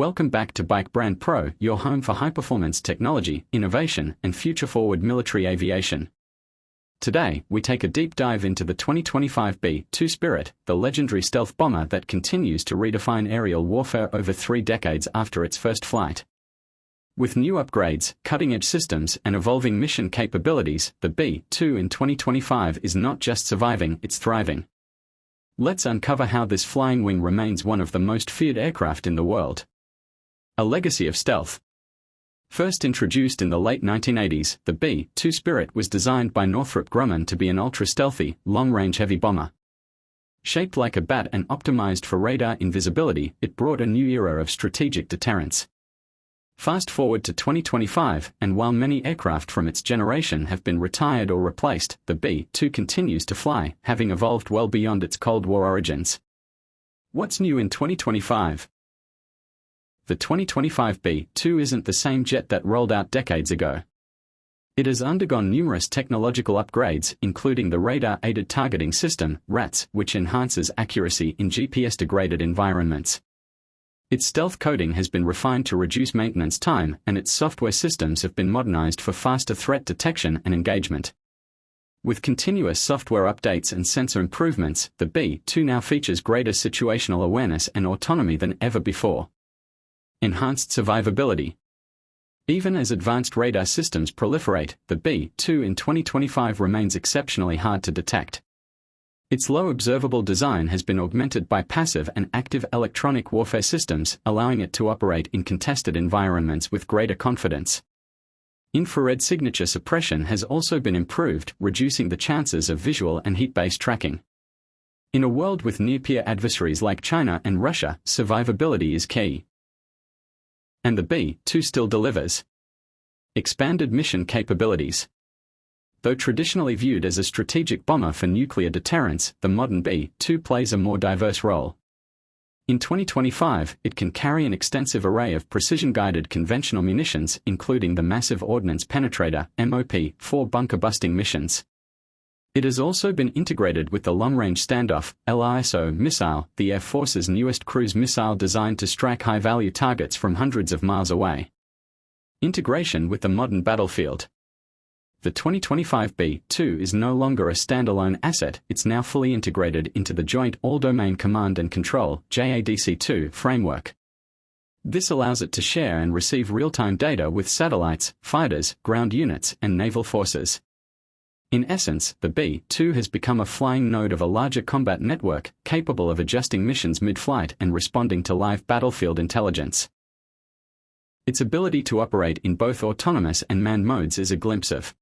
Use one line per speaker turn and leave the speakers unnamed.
Welcome back to Bike Brand Pro, your home for high-performance technology, innovation, and future-forward military aviation. Today, we take a deep dive into the 2025 B-2 Spirit, the legendary stealth bomber that continues to redefine aerial warfare over 3 decades after its first flight. With new upgrades, cutting-edge systems, and evolving mission capabilities, the B-2 in 2025 is not just surviving, it's thriving. Let's uncover how this flying wing remains one of the most feared aircraft in the world. A legacy of stealth. First introduced in the late 1980s, the B-2 Spirit was designed by Northrop Grumman to be an ultra-stealthy, long-range heavy bomber. Shaped like a bat and optimized for radar invisibility, it brought a new era of strategic deterrence. Fast forward to 2025, and while many aircraft from its generation have been retired or replaced, the B-2 continues to fly, having evolved well beyond its Cold War origins. What's new in 2025? The 2025 B-2 isn't the same jet that rolled out decades ago. It has undergone numerous technological upgrades, including the Radar-Aided Targeting System, RATS, which enhances accuracy in GPS-degraded environments. Its stealth coding has been refined to reduce maintenance time, and its software systems have been modernized for faster threat detection and engagement. With continuous software updates and sensor improvements, the B-2 now features greater situational awareness and autonomy than ever before. Enhanced survivability. Even as advanced radar systems proliferate, the B-2 in 2025 remains exceptionally hard to detect. Its low observable design has been augmented by passive and active electronic warfare systems, allowing it to operate in contested environments with greater confidence. Infrared signature suppression has also been improved, reducing the chances of visual and heat-based tracking. In a world with near-peer adversaries like China and Russia, survivability is key. And the B-2 still delivers. Expanded mission capabilities. Though traditionally viewed as a strategic bomber for nuclear deterrence, the modern B-2 plays a more diverse role. In 2025, it can carry an extensive array of precision-guided conventional munitions, including the Massive Ordnance Penetrator (MOP) for bunker-busting missions. It has also been integrated with the Long-Range Standoff (LRSO) missile, the Air Force's newest cruise missile designed to strike high-value targets from hundreds of miles away. Integration with the modern battlefield. The 2025 B-2 is no longer a standalone asset, it's now fully integrated into the Joint All-Domain Command and Control (JADC2) framework. This allows it to share and receive real-time data with satellites, fighters, ground units, and naval forces. In essence, the B-2 has become a flying node of a larger combat network, capable of adjusting missions mid-flight and responding to live battlefield intelligence. Its ability to operate in both autonomous and manned modes is a glimpse of